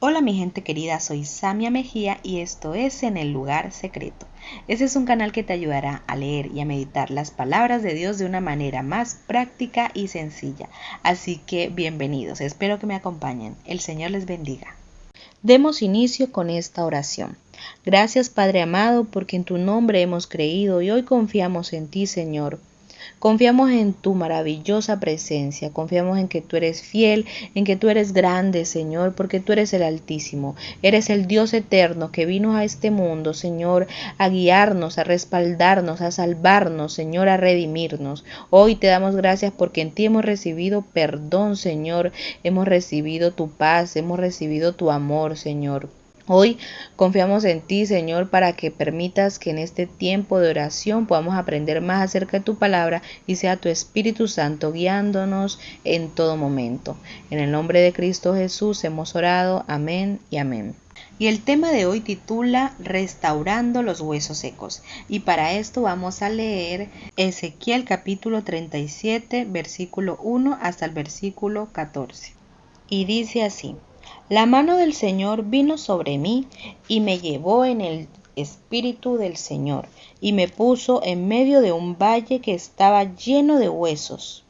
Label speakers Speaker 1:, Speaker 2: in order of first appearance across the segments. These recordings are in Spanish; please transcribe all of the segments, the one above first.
Speaker 1: Hola mi gente querida, soy Samia Mejía y esto es En el Lugar Secreto. Este es un canal que te ayudará a leer y a meditar las palabras de Dios de una manera más práctica y sencilla. Así que bienvenidos, espero que me acompañen. El Señor les bendiga. Demos inicio con esta oración. Gracias Padre amado, porque en tu nombre hemos creído y hoy confiamos en ti, Señor. Confiamos en tu maravillosa presencia, confiamos en que tú eres fiel, en que tú eres grande, Señor, porque tú eres el Altísimo, eres el Dios eterno que vino a este mundo, Señor, a guiarnos, a respaldarnos, a salvarnos, Señor, a redimirnos. Hoy te damos gracias porque en ti hemos recibido perdón, Señor, hemos recibido tu paz, hemos recibido tu amor, Señor. Hoy confiamos en ti, Señor, para que permitas que en este tiempo de oración podamos aprender más acerca de tu palabra y sea tu Espíritu Santo guiándonos en todo momento. En el nombre de Cristo Jesús hemos orado. Amén y amén. Y el tema de hoy titula Restaurando los huesos secos. Y para esto vamos a leer Ezequiel capítulo 37, versículo 1 hasta el versículo 14. Y dice así: La mano del Señor vino sobre mí y me llevó en el espíritu del Señor y me puso en medio de un valle que estaba lleno de huesos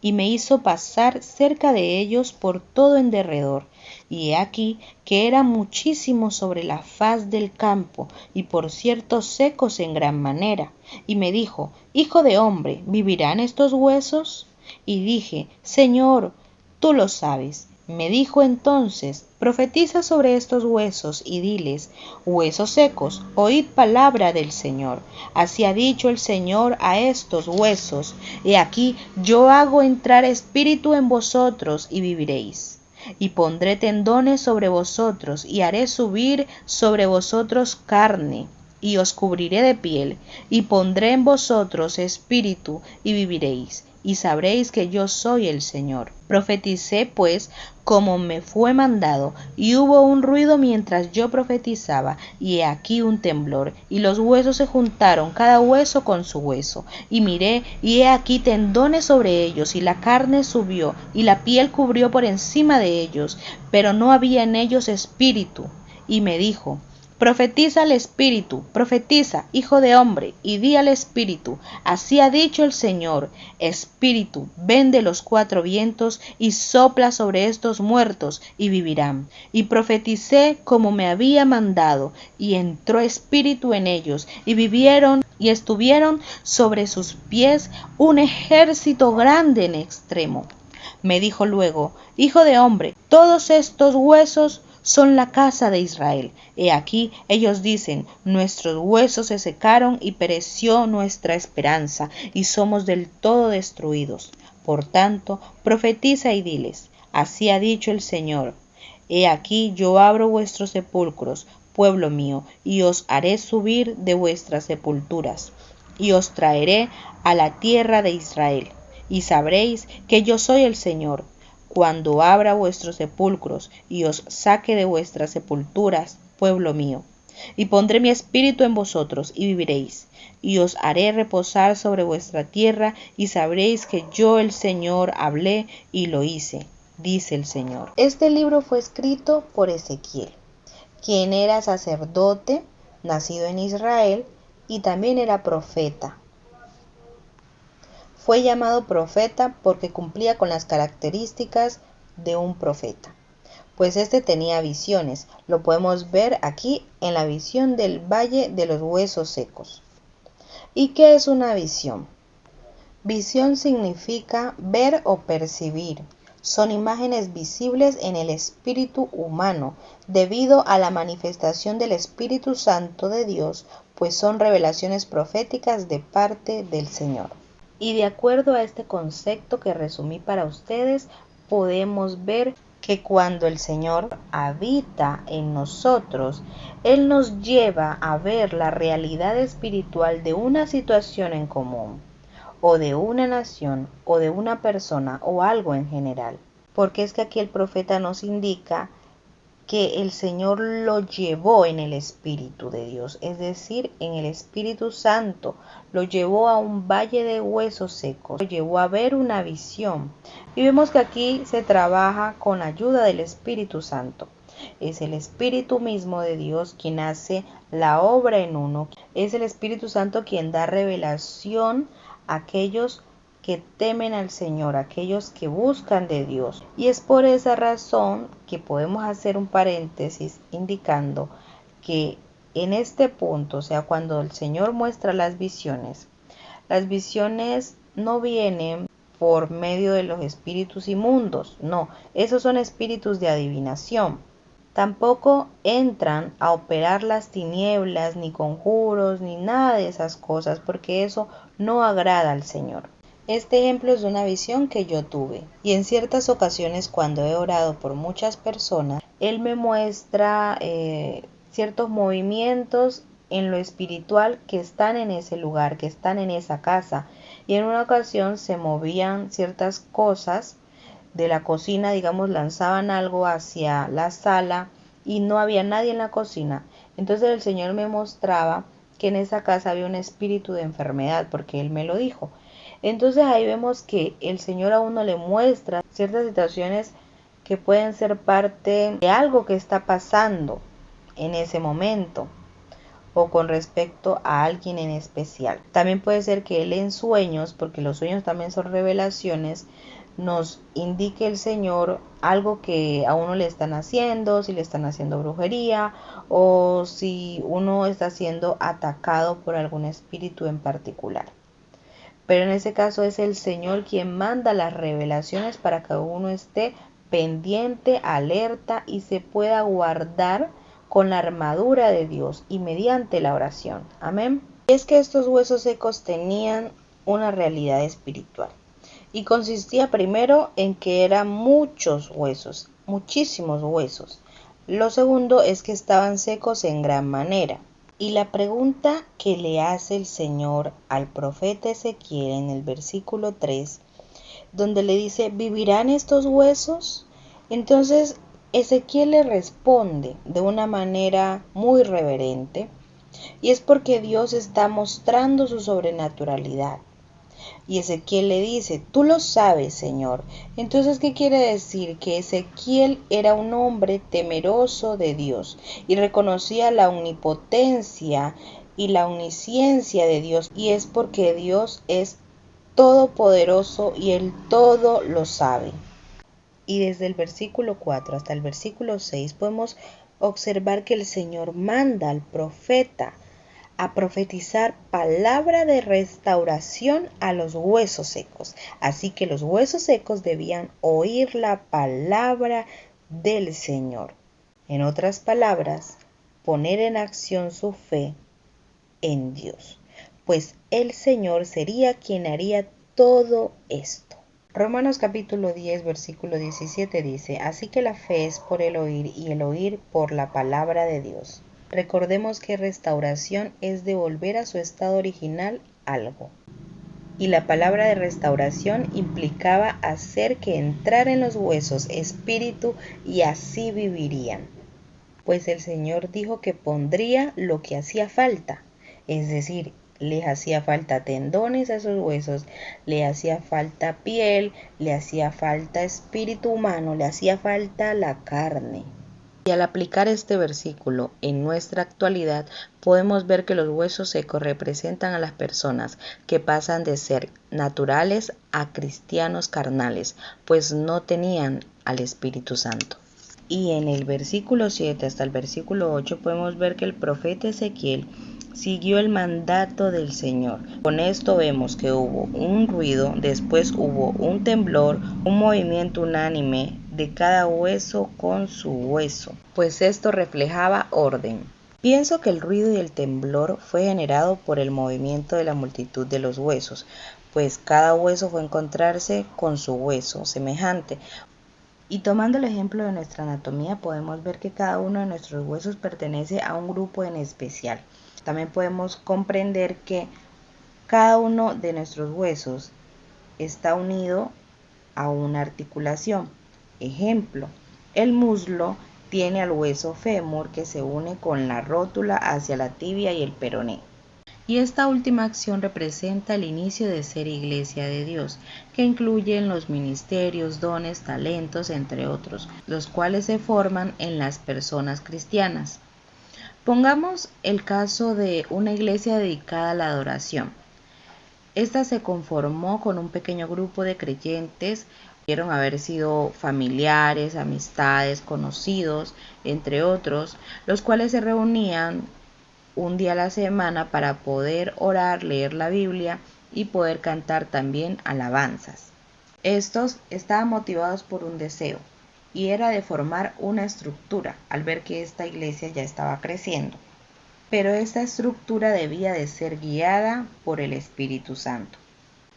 Speaker 1: y me hizo pasar cerca de ellos por todo en derredor. Y he aquí que eran muchísimos sobre la faz del campo y por cierto secos en gran manera. Y me dijo: Hijo de hombre, ¿vivirán estos huesos? Y dije: Señor, tú lo sabes. Me dijo entonces: Profetiza sobre estos huesos y diles: Huesos secos, oíd palabra del Señor. Así ha dicho el Señor a estos huesos: He aquí, yo hago entrar espíritu en vosotros y viviréis. Y pondré tendones sobre vosotros y haré subir sobre vosotros carne y os cubriré de piel y pondré en vosotros espíritu y viviréis. Y sabréis que yo soy el Señor. Profeticé pues como me fue mandado, y hubo un ruido mientras yo profetizaba, y he aquí un temblor, y los huesos se juntaron, cada hueso con su hueso. Y miré, y he aquí tendones sobre ellos, y la carne subió, y la piel cubrió por encima de ellos, pero no había en ellos espíritu. Y me dijo: Profetiza al espíritu, profetiza, hijo de hombre, y di al espíritu: Así ha dicho el Señor: Espíritu, ven de los cuatro vientos y sopla sobre estos muertos y vivirán. Y profeticé como me había mandado, y entró espíritu en ellos, y vivieron, y estuvieron sobre sus pies un ejército grande en extremo. Me dijo luego: Hijo de hombre, todos estos huesos son la casa de Israel. He aquí, ellos dicen: Nuestros huesos se secaron y pereció nuestra esperanza, y somos del todo destruidos. Por tanto, profetiza y diles: Así ha dicho el Señor: He aquí, yo abro vuestros sepulcros, pueblo mío, y os haré subir de vuestras sepulturas, y os traeré a la tierra de Israel. Y sabréis que yo soy el Señor, cuando abra vuestros sepulcros y os saque de vuestras sepulturas, pueblo mío. Y pondré mi espíritu en vosotros y viviréis, y os haré reposar sobre vuestra tierra, y sabréis que yo el Señor hablé y lo hice, dice el Señor. Este libro fue escrito por Ezequiel, quien era sacerdote, nacido en Israel, y también era profeta. Fue llamado profeta porque cumplía con las características de un profeta, pues este tenía visiones. Lo podemos ver aquí en la visión del Valle de los Huesos Secos. ¿Y qué es una visión? Visión significa ver o percibir. Son imágenes visibles en el espíritu humano debido a la manifestación del Espíritu Santo de Dios, pues son revelaciones proféticas de parte del Señor. Y de acuerdo a este concepto que resumí para ustedes, podemos ver que cuando el Señor habita en nosotros, Él nos lleva a ver la realidad espiritual de una situación en común, o de una nación, o de una persona, o algo en general. Porque es que aquí el profeta nos indica que el Señor lo llevó en el Espíritu de Dios, es decir, en el Espíritu Santo, lo llevó a un valle de huesos secos, lo llevó a ver una visión. Y vemos que aquí se trabaja con ayuda del Espíritu Santo. Es el Espíritu mismo de Dios quien hace la obra en uno. Es el Espíritu Santo quien da revelación a aquellos que temen al Señor, aquellos que buscan de Dios. Y es por esa razón que podemos hacer un paréntesis indicando que en este punto, o sea, cuando el Señor muestra las visiones no vienen por medio de los espíritus inmundos, no, esos son espíritus de adivinación. Tampoco entran a operar las tinieblas, ni conjuros, ni nada de esas cosas, porque eso no agrada al Señor. Este ejemplo es de una visión que yo tuve, y en ciertas ocasiones cuando he orado por muchas personas, Él me muestra ciertos movimientos en lo espiritual que están en ese lugar, que están en esa casa. Y en una ocasión se movían ciertas cosas de la cocina, digamos, lanzaban algo hacia la sala y no había nadie en la cocina. Entonces el Señor me mostraba que en esa casa había un espíritu de enfermedad, porque Él me lo dijo. Entonces ahí vemos que el Señor a uno le muestra ciertas situaciones que pueden ser parte de algo que está pasando en ese momento, o con respecto a alguien en especial. También puede ser que Él en sueños, porque los sueños también son revelaciones, nos indique el Señor algo que a uno le están haciendo, si le están haciendo brujería o si uno está siendo atacado por algún espíritu en particular. Pero en ese caso es el Señor quien manda las revelaciones para que uno esté pendiente, alerta y se pueda guardar con la armadura de Dios y mediante la oración. Amén. Y es que estos huesos secos tenían una realidad espiritual y consistía primero en que eran muchos huesos, muchísimos huesos. Lo segundo es que estaban secos en gran manera. Y la pregunta que le hace el Señor al profeta Ezequiel en el versículo 3, donde le dice, ¿vivirán estos huesos? Entonces Ezequiel le responde de una manera muy reverente, y es porque Dios está mostrando su sobrenaturalidad. Y Ezequiel le dice, tú lo sabes, Señor. Entonces, ¿qué quiere decir? Que Ezequiel era un hombre temeroso de Dios y reconocía la omnipotencia y la omnisciencia de Dios. Y es porque Dios es todopoderoso y Él todo lo sabe. Y desde el versículo 4 hasta el versículo 6 podemos observar que el Señor manda al profeta a profetizar palabra de restauración a los huesos secos. Así que los huesos secos debían oír la palabra del Señor. En otras palabras, poner en acción su fe en Dios, pues el Señor sería quien haría todo esto. Romanos capítulo 10, versículo 17 dice, así que la fe es por el oír y el oír por la palabra de Dios. Recordemos que restauración es devolver a su estado original algo. Y la palabra de restauración implicaba hacer que entrara en los huesos espíritu y así vivirían. Pues el Señor dijo que pondría lo que hacía falta, es decir, les hacía falta tendones a esos huesos, le hacía falta piel, le hacía falta espíritu humano, le hacía falta la carne. Y al aplicar este versículo en nuestra actualidad, podemos ver que los huesos secos representan a las personas que pasan de ser naturales a cristianos carnales, pues no tenían al Espíritu Santo. Y en el versículo 7 hasta el versículo 8 podemos ver que el profeta Ezequiel siguió el mandato del Señor. Con esto vemos que hubo un ruido, después hubo un temblor, un movimiento unánime de cada hueso con su hueso, pues esto reflejaba orden. Pienso que el ruido y el temblor fue generado por el movimiento de la multitud de los huesos, pues cada hueso fue a encontrarse con su hueso semejante. Y tomando el ejemplo de nuestra anatomía, podemos ver que cada uno de nuestros huesos pertenece a un grupo en especial. También podemos comprender que cada uno de nuestros huesos está unido a una articulación. Ejemplo, el muslo tiene al hueso fémur que se une con la rótula hacia la tibia y el peroné. Y esta última acción representa el inicio de ser iglesia de Dios, que incluyen los ministerios, dones, talentos, entre otros, los cuales se forman en las personas cristianas. Pongamos el caso de una iglesia dedicada a la adoración. Esta se conformó con un pequeño grupo de creyentes, pudieron haber sido familiares, amistades, conocidos, entre otros, los cuales se reunían un día a la semana para poder orar, leer la Biblia y poder cantar también alabanzas. Estos estaban motivados por un deseo, y era de formar una estructura al ver que esta iglesia ya estaba creciendo. Pero esta estructura debía de ser guiada por el Espíritu Santo.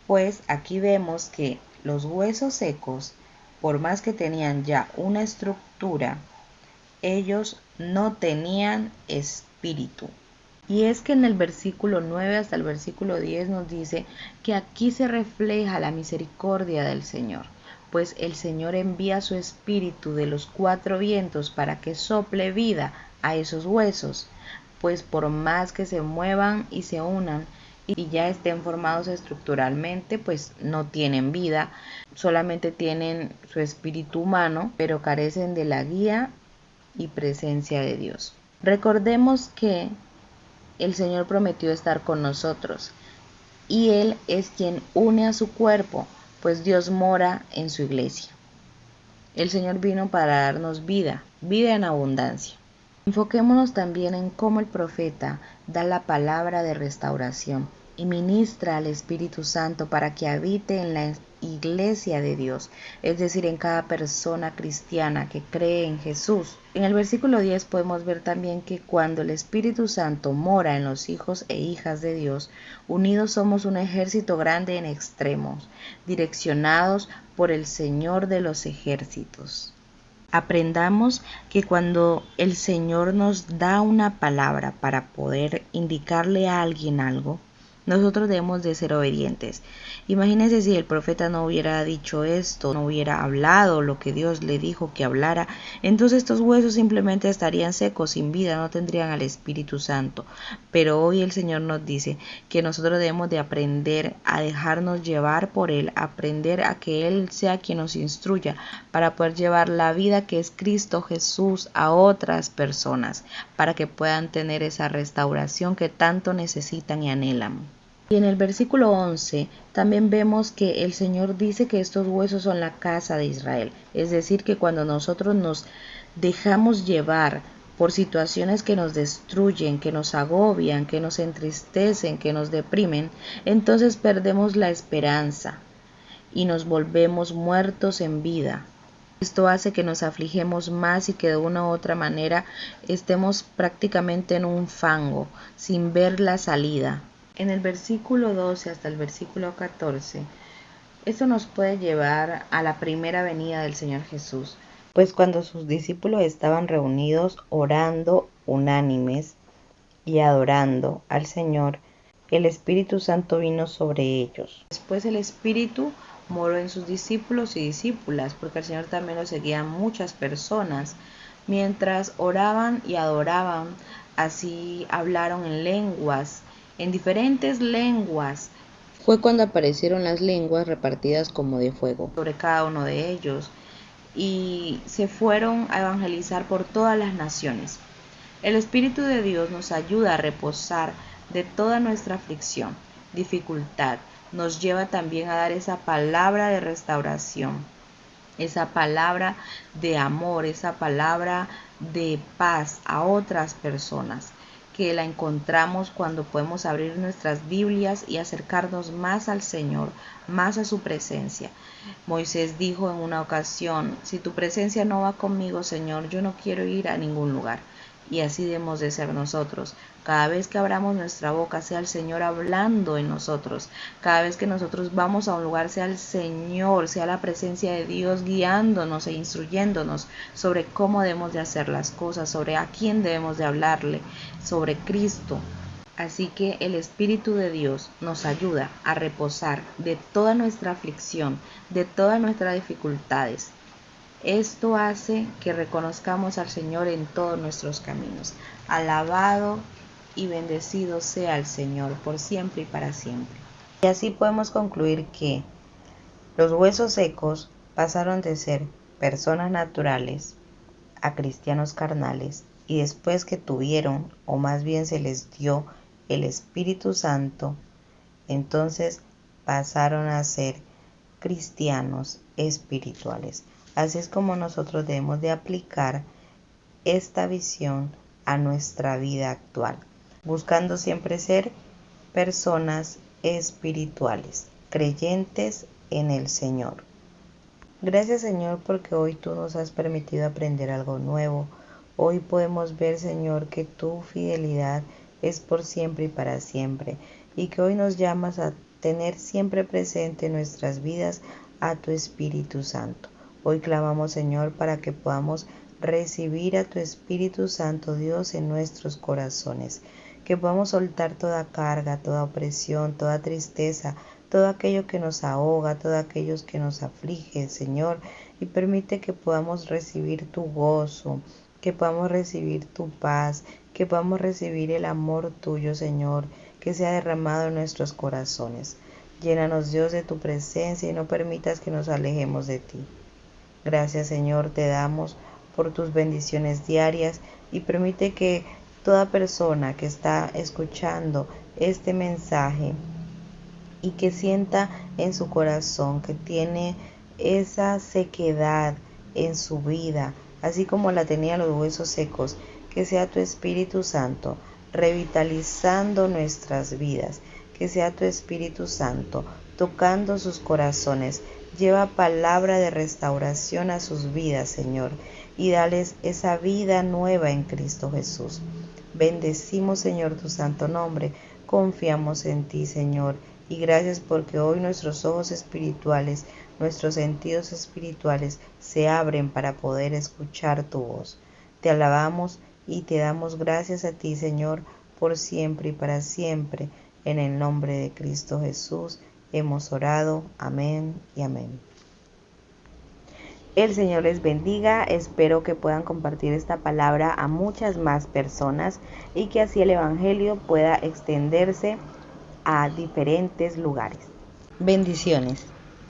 Speaker 1: Pues aquí vemos que los huesos secos, por más que tenían ya una estructura, ellos no tenían espíritu. Y es que en el versículo 9 hasta el versículo 10 nos dice que aquí se refleja la misericordia del Señor, pues el Señor envía su espíritu de los 4 vientos para que sople vida a esos huesos, pues por más que se muevan y se unan y ya estén formados estructuralmente, pues no tienen vida, solamente tienen su espíritu humano, pero carecen de la guía y presencia de Dios. Recordemos que el Señor prometió estar con nosotros y Él es quien une a su cuerpo, pues Dios mora en su iglesia. El Señor vino para darnos vida, vida en abundancia. Enfoquémonos también en cómo el profeta da la palabra de restauración y ministra al Espíritu Santo para que habite en la iglesia de Dios, es decir, en cada persona cristiana que cree en Jesús. En el versículo 10 podemos ver también que cuando el Espíritu Santo mora en los hijos e hijas de Dios, unidos somos un ejército grande en extremos, direccionados por el Señor de los ejércitos. Aprendamos que cuando el Señor nos da una palabra para poder indicarle a alguien algo, nosotros debemos de ser obedientes. Imagínense si el profeta no hubiera dicho esto, no hubiera hablado lo que Dios le dijo que hablara, entonces estos huesos simplemente estarían secos, sin vida, no tendrían al Espíritu Santo. Pero hoy el Señor nos dice que nosotros debemos de aprender a dejarnos llevar por Él, aprender a que Él sea quien nos instruya para poder llevar la vida que es Cristo Jesús a otras personas, para que puedan tener esa restauración que tanto necesitan y anhelan. Y en el versículo 11 también vemos que el Señor dice que estos huesos son la casa de Israel. Es decir, que cuando nosotros nos dejamos llevar por situaciones que nos destruyen, que nos agobian, que nos entristecen, que nos deprimen, entonces perdemos la esperanza y nos volvemos muertos en vida. Esto hace que nos aflijemos más y que de una u otra manera estemos prácticamente en un fango, sin ver la salida. En el versículo 12 hasta el versículo 14, esto nos puede llevar a la primera venida del Señor Jesús, pues cuando sus discípulos estaban reunidos orando unánimes y adorando al Señor, el Espíritu Santo vino sobre ellos. Después el Espíritu moró en sus discípulos y discípulas, porque el Señor también lo seguían muchas personas. Mientras oraban y adoraban, así hablaron en lenguas, en diferentes lenguas. Fue cuando aparecieron las lenguas repartidas como de fuego sobre cada uno de ellos y se fueron a evangelizar por todas las naciones. El Espíritu de Dios nos ayuda a reposar de toda nuestra aflicción, dificultad. Nos lleva también a dar esa palabra de restauración, esa palabra de amor, esa palabra de paz a otras personas, que la encontramos cuando podemos abrir nuestras Biblias y acercarnos más al Señor, más a su presencia. Moisés dijo en una ocasión: si tu presencia no va conmigo, Señor, yo no quiero ir a ningún lugar. Y así debemos de ser nosotros. Cada vez que abramos nuestra boca, sea el Señor hablando en nosotros. Cada vez que nosotros vamos a un lugar, sea el Señor, sea la presencia de Dios guiándonos e instruyéndonos sobre cómo debemos de hacer las cosas, sobre a quién debemos de hablarle, sobre Cristo. Así que el Espíritu de Dios nos ayuda a reposar de toda nuestra aflicción, de todas nuestras dificultades. Esto hace que reconozcamos al Señor en todos nuestros caminos. Alabado y bendecido sea el Señor por siempre y para siempre. Y así podemos concluir que los huesos secos pasaron de ser personas naturales a cristianos carnales, y después que tuvieron, o más bien se les dio el Espíritu Santo, entonces pasaron a ser cristianos espirituales. Así es como nosotros debemos de aplicar esta visión a nuestra vida actual, buscando siempre ser personas espirituales, creyentes en el Señor. Gracias, Señor, porque hoy tú nos has permitido aprender algo nuevo. Hoy podemos ver, Señor, que tu fidelidad es por siempre y para siempre, y que hoy nos llamas a tener siempre presente en nuestras vidas a tu Espíritu Santo. Hoy clamamos, Señor, para que podamos recibir a tu Espíritu Santo, Dios, en nuestros corazones, que podamos soltar toda carga, toda opresión, toda tristeza, todo aquello que nos ahoga, todo aquello que nos aflige, Señor, y permite que podamos recibir tu gozo, que podamos recibir tu paz, que podamos recibir el amor tuyo, Señor, que sea derramado en nuestros corazones. Llénanos, Dios, de tu presencia y no permitas que nos alejemos de ti. Gracias, Señor, te damos por tus bendiciones diarias, y permite que toda persona que está escuchando este mensaje y que sienta en su corazón que tiene esa sequedad en su vida, así como la tenía los huesos secos, que sea tu Espíritu Santo revitalizando nuestras vidas, que sea tu Espíritu Santo tocando sus corazones. Lleva palabra de restauración a sus vidas, Señor, y dales esa vida nueva en Cristo Jesús. Bendecimos, Señor, tu santo nombre. Confiamos en ti, Señor, y gracias porque hoy nuestros ojos espirituales, nuestros sentidos espirituales se abren para poder escuchar tu voz. Te alabamos y te damos gracias a ti, Señor, por siempre y para siempre. En el nombre de Cristo Jesús hemos orado. Amén y amén. El Señor les bendiga. Espero que puedan compartir esta palabra a muchas más personas y que así el Evangelio pueda extenderse a diferentes lugares. Bendiciones.